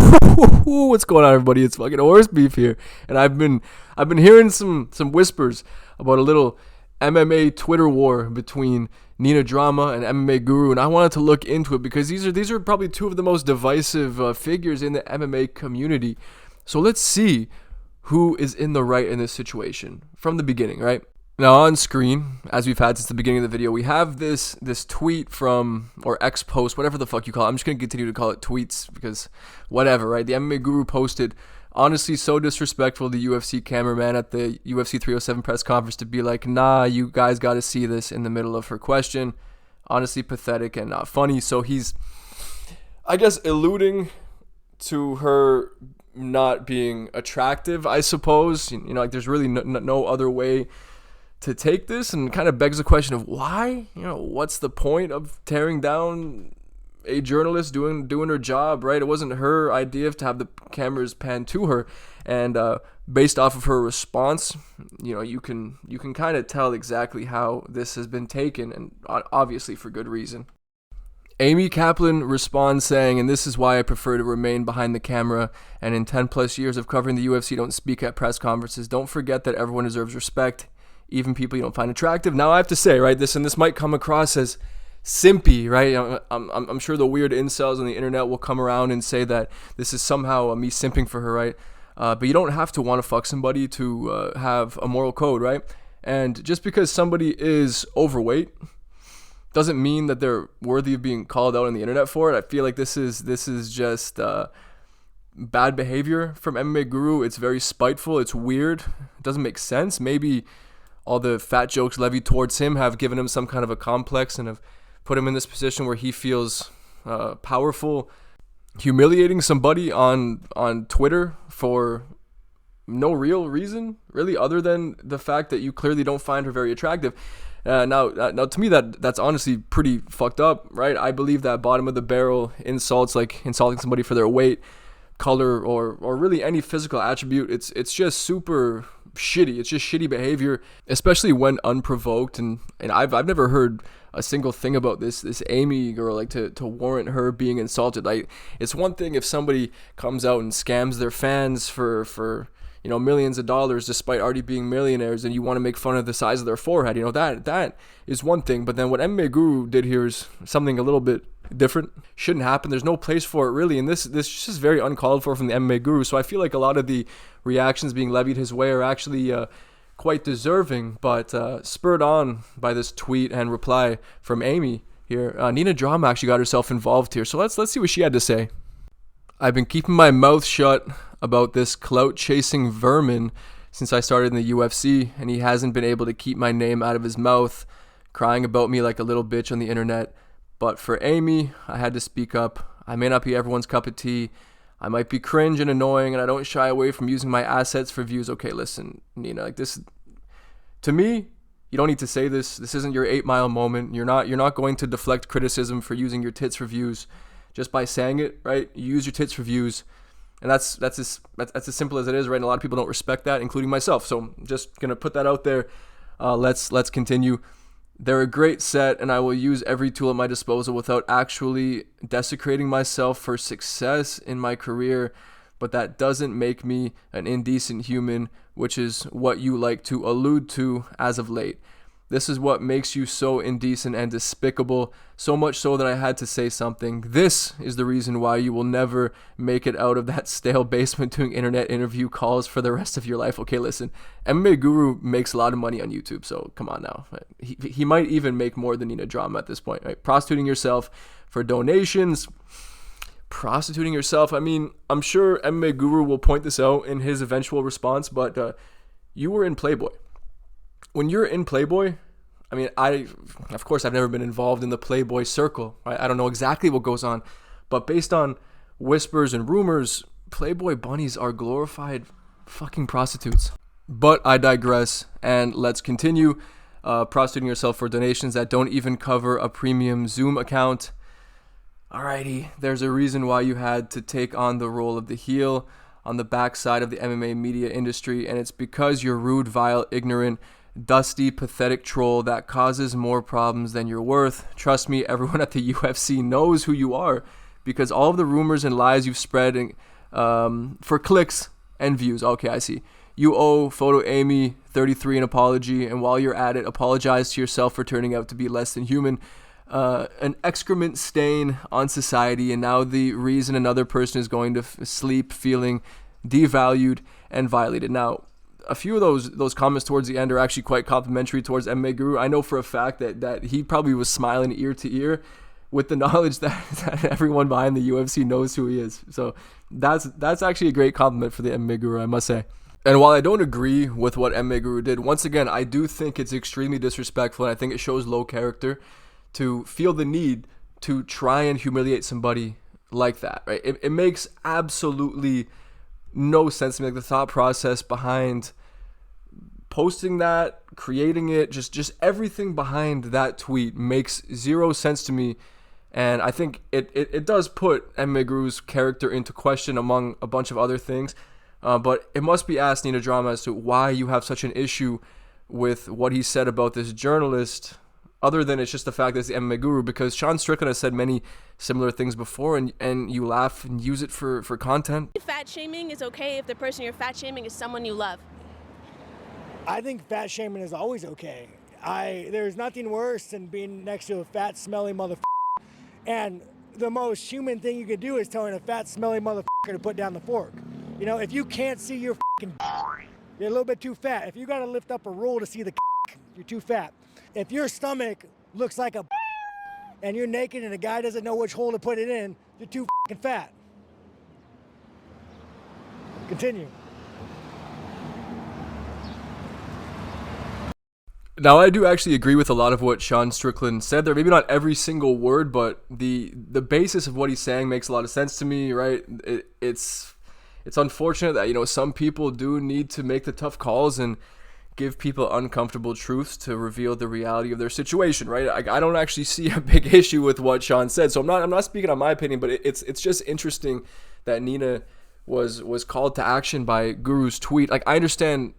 What's going on, everybody? It's fucking horse beef here, and I've been hearing some whispers about a little MMA Twitter war between Nina Drama and MMA Guru, and I wanted to look into it because these are probably two of the most divisive figures in the MMA community. So let's see who is in the right in this situation from the beginning, right? Now on screen, as we've had since the beginning of the video, we have this tweet from, or X post, whatever the fuck you call it. I'm just going to continue to call it tweets because whatever, right? The MMA Guru posted, honestly, so disrespectful, the UFC cameraman at the UFC 307 press conference to be like, nah, you guys got to see this in the middle of her question. Honestly, pathetic and not funny. So he's, I guess, alluding to her not being attractive, I suppose. You know, like there's really no other way to take this, and kind of begs the question of why. You know, what's the point of tearing down a journalist doing her job, right? It wasn't her idea to have the cameras pan to her, and based off of her response, you know, you can kind of tell exactly how this has been taken, and obviously for good reason. Amy Kaplan responds saying, and this is why I prefer to remain behind the camera, and in 10 plus years of covering the UFC, don't speak at press conferences. Don't forget that everyone deserves respect, even people you don't find attractive. Now I have to say, right, this might come across as simpy, right? I'm sure the weird incels on the internet will come around and say that this is somehow me simping for her, right? But you don't have to want to fuck somebody to have a moral code, right? And just because somebody is overweight doesn't mean that they're worthy of being called out on the internet for it. I feel like this is just bad behavior from MMA Guru. It's very spiteful. It's weird. It doesn't make sense. Maybe all the fat jokes levied towards him have given him some kind of a complex and have put him in this position where he feels powerful. Humiliating somebody on Twitter for no real reason, really, other than the fact that you clearly don't find her very attractive. Now, to me, that's honestly pretty fucked up, right? I believe that bottom of the barrel insults, like insulting somebody for their weight, color, or really any physical attribute, it's just super shitty. It's just shitty behavior, especially when unprovoked. And I've never heard a single thing about this Amy girl like to warrant her being insulted. Like, it's one thing if somebody comes out and scams their fans for you know, millions of dollars despite already being millionaires, and you want to make fun of the size of their forehead. You know, that is one thing. But then what MMA Guru did here is something a little bit different. Shouldn't happen. There's no place for it, really. And this is just very uncalled for from the MMA Guru. So I feel like a lot of the reactions being levied his way are actually quite deserving, but spurred on by this tweet and reply from Amy here. Nina Drama actually got herself involved here. So let's see what she had to say. I've been keeping my mouth shut about this clout-chasing vermin since I started in the UFC, and he hasn't been able to keep my name out of his mouth, crying about me like a little bitch on the internet. But for Amy, I had to speak up. I may not be everyone's cup of tea. I might be cringe and annoying, and I don't shy away from using my assets for views. Okay, listen, Nina, like this, to me, you don't need to say this. This isn't your 8 Mile moment. You're not going to deflect criticism for using your tits for views just by saying it, right? You use your tits for views, and that's as simple as it is, right? And a lot of people don't respect that, including myself. So I'm just gonna put that out there. Let's continue. They're a great set, and I will use every tool at my disposal without actually desecrating myself for success in my career. But that doesn't make me an indecent human, which is what you like to allude to as of late. This is what makes you so indecent and despicable, so much so that I had to say something. This is the reason why you will never make it out of that stale basement doing internet interview calls for the rest of your life. Okay, listen, MMA Guru makes a lot of money on YouTube, so come on now. He might even make more than Nina Drama at this point, right? Prostituting yourself for donations. Prostituting yourself. I mean, I'm sure MMA Guru will point this out in his eventual response, but you were in Playboy. When you're in Playboy, I mean, of course, I've never been involved in the Playboy circle. Right? I don't know exactly what goes on, but based on whispers and rumors, Playboy bunnies are glorified fucking prostitutes. But I digress, and let's continue. Prostituting yourself for donations that don't even cover a premium Zoom account. Alrighty, there's a reason why you had to take on the role of the heel on the backside of the MMA media industry, and it's because you're rude, vile, ignorant, dusty, pathetic troll that causes more problems than you're worth. Trust me, everyone at the UFC knows who you are, because all of the rumors and lies you've spread for clicks and views. Okay, I see. You owe Photo Amy 33 an apology, and while you're at it, apologize to yourself for turning out to be less than human. An excrement stain on society, and now the reason another person is going to sleep feeling devalued and violated. Now, a few of those comments towards the end are actually quite complimentary towards MMA Guru. I know for a fact that he probably was smiling ear to ear with the knowledge that everyone behind the UFC knows who he is. So that's actually a great compliment for the MMA Guru, I must say. And while I don't agree with what MMA Guru did, once again, I do think it's extremely disrespectful, and I think it shows low character to feel the need to try and humiliate somebody like that, right? It makes absolutely no sense to me. Like, the thought process behind posting that, creating it, just everything behind that tweet makes zero sense to me. And I think it does put MMA Guru's character into question among a bunch of other things. But it must be asked, Nina Drama, as to why you have such an issue with what he said about this journalist, other than it's just the fact that it's the MMA Guru, because Sean Strickland has said many similar things before, and you laugh and use it for content. Fat shaming is okay if the person you're fat shaming is someone you love. I think fat shaming is always okay. There's nothing worse than being next to a fat, smelly motherfucker. And the most human thing you could do is telling a fat, smelly motherfucker to put down the fork. You know, if you can't see your fucking, you're a little bit too fat. If you got to lift up a roll to see the, you're too fat. If your stomach looks like a, and you're naked and a guy doesn't know which hole to put it in, you're too fucking fat. Continue. Now, I do actually agree with a lot of what Sean Strickland said there. Maybe not every single word, but the basis of what he's saying makes a lot of sense to me, right? It's unfortunate that, you know, some people do need to make the tough calls and give people uncomfortable truths to reveal the reality of their situation, right? I don't actually see a big issue with what Sean said, so I'm not speaking on my opinion, but it's just interesting that Nina was called to action by Guru's tweet. Like, I understand,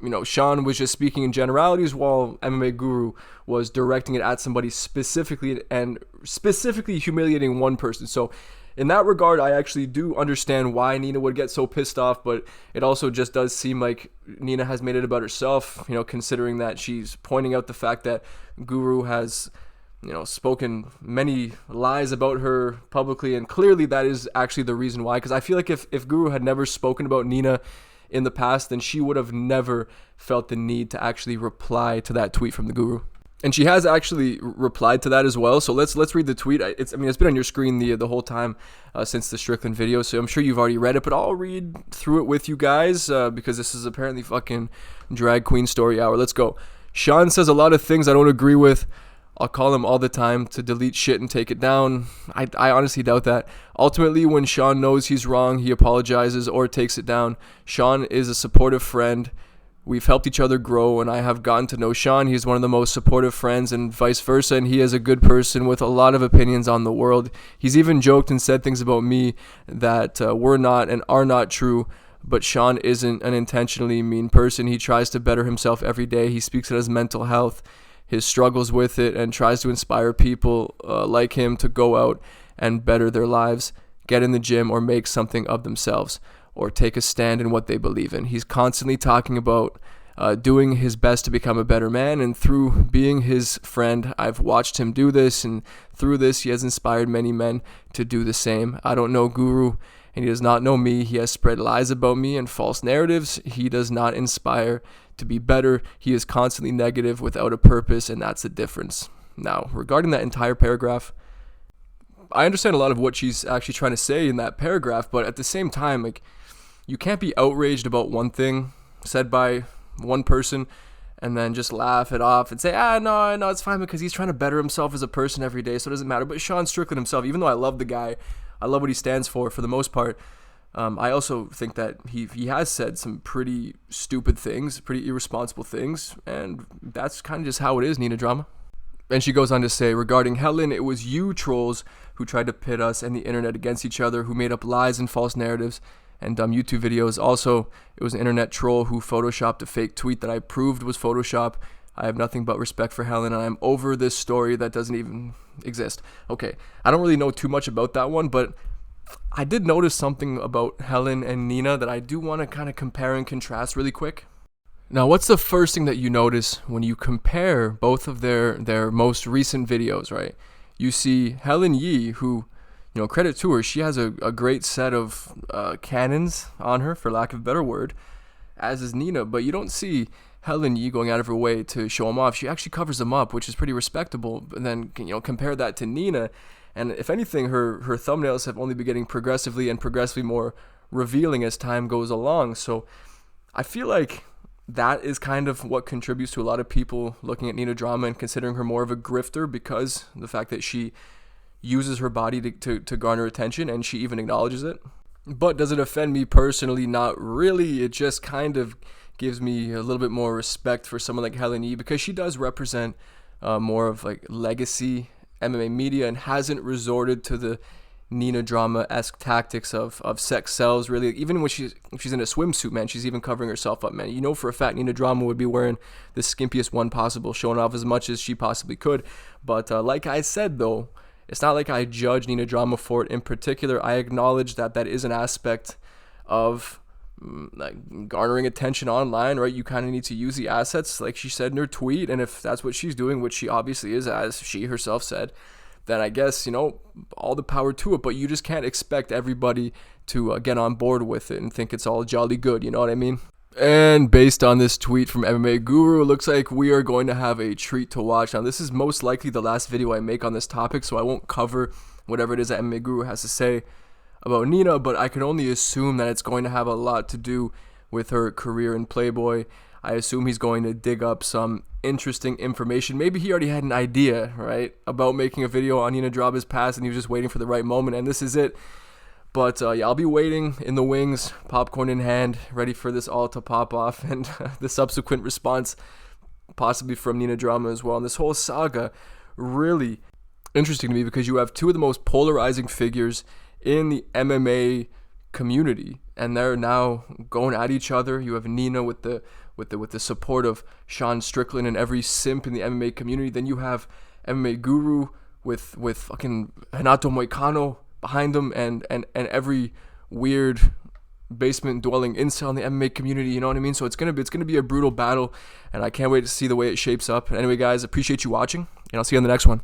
you know, Sean was just speaking in generalities while MMA Guru was directing it at somebody specifically, and specifically humiliating one person. So in that regard, I actually do understand why Nina would get so pissed off, but it also just does seem like Nina has made it about herself, you know, considering that she's pointing out the fact that Guru has, you know, spoken many lies about her publicly, and clearly that is actually the reason why. Because I feel like if Guru had never spoken about Nina in the past, then she would have never felt the need to actually reply to that tweet from the Guru. And she has actually replied to that as well. So let's read the tweet. It's been on your screen the whole time since the Strickland video, so I'm sure you've already read it, but I'll read through it with you guys because this is apparently fucking drag queen story hour. Let's go. Sean says a lot of things I don't agree with. I'll call him all the time to delete shit and take it down. I honestly doubt that. Ultimately, when Sean knows he's wrong, he apologizes or takes it down. Sean is a supportive friend. We've helped each other grow, and I have gotten to know Sean. He's one of the most supportive friends, and vice versa, and he is a good person with a lot of opinions on the world. He's even joked and said things about me that were not and are not true, but Sean isn't an intentionally mean person. He tries to better himself every day. He speaks of his mental health, his struggles with it, and tries to inspire people like him to go out and better their lives, get in the gym, or make something of themselves, or take a stand in what they believe in. He's constantly talking about doing his best to become a better man, and through being his friend, I've watched him do this, and through this, he has inspired many men to do the same. I don't know Guru, and he does not know me. He has spread lies about me and false narratives. He does not inspire to be better. He is constantly negative without a purpose, and that's the difference. Now, regarding that entire paragraph, I understand a lot of what she's actually trying to say in that paragraph, but at the same time, like, you can't be outraged about one thing said by one person and then just laugh it off and say, no, it's fine because he's trying to better himself as a person every day, so it doesn't matter. But Sean Strickland himself, even though I love the guy, I love what he stands for the most part, I also think that he has said some pretty stupid things, pretty irresponsible things, and that's kind of just how it is, Nina Drama. And she goes on to say, regarding Helen, it was you trolls who tried to pit us and the internet against each other, who made up lies and false narratives and dumb YouTube videos. Also, it was an internet troll who photoshopped a fake tweet that I proved was Photoshop. I have nothing but respect for Helen, and I'm over this story that doesn't even exist. Okay, I don't really know too much about that one, but I did notice something about Helen and Nina that I do want to kind of compare and contrast really quick. Now, what's the first thing that you notice when you compare both of their most recent videos, right? You see Helen Yee, who, credit to her, she has a great set of cannons on her, for lack of a better word, as is Nina, but you don't see Helen Yee going out of her way to show them off. She actually covers them up, which is pretty respectable. And then, compare that to Nina, and if anything, her thumbnails have only been getting progressively more revealing as time goes along. So I feel like that is kind of what contributes to a lot of people looking at Nina Drama and considering her more of a grifter, because the fact that she uses her body to garner attention, and she even acknowledges it. But does it offend me personally? Not really. It just kind of gives me a little bit more respect for someone like Helen Yee, because she does represent more of like legacy MMA media and hasn't resorted to the Nina Drama-esque tactics of sex sells, really. Even when she's in a swimsuit, man, she's even covering herself up, man. You know for a fact Nina Drama would be wearing the skimpiest one possible, showing off as much as she possibly could. But like I said, though, it's not like I judge Nina Drama for it in particular. I acknowledge that is an aspect of like garnering attention online, right? You kind of need to use the assets, like she said in her tweet, and if that's what she's doing, which she obviously is, as she herself said, then I guess, all the power to it. But you just can't expect everybody to get on board with it and think it's all jolly good, you know what I mean? And based on this tweet from MMA Guru, it looks like we are going to have a treat to watch. Now, this is most likely the last video I make on this topic, so I won't cover whatever it is that MMA Guru has to say about Nina, but I can only assume that it's going to have a lot to do with her career in Playboy. I assume he's going to dig up some interesting information. Maybe he already had an idea, right, about making a video on Nina Drama's past, and he was just waiting for the right moment, and this is it. But yeah, I'll be waiting in the wings, popcorn in hand, ready for this all to pop off, and the subsequent response, possibly from Nina Drama as well. And this whole saga, really interesting to me, because you have two of the most polarizing figures in the MMA community, and they're now going at each other. You have Nina with the support of Sean Strickland and every simp in the MMA community. Then you have MMA Guru with fucking Renato Moicano behind him, and every weird basement dwelling incel in the MMA community, you know what I mean? So it's gonna be a brutal battle, and I can't wait to see the way it shapes up. Anyway, guys, appreciate you watching, and I'll see you on the next one.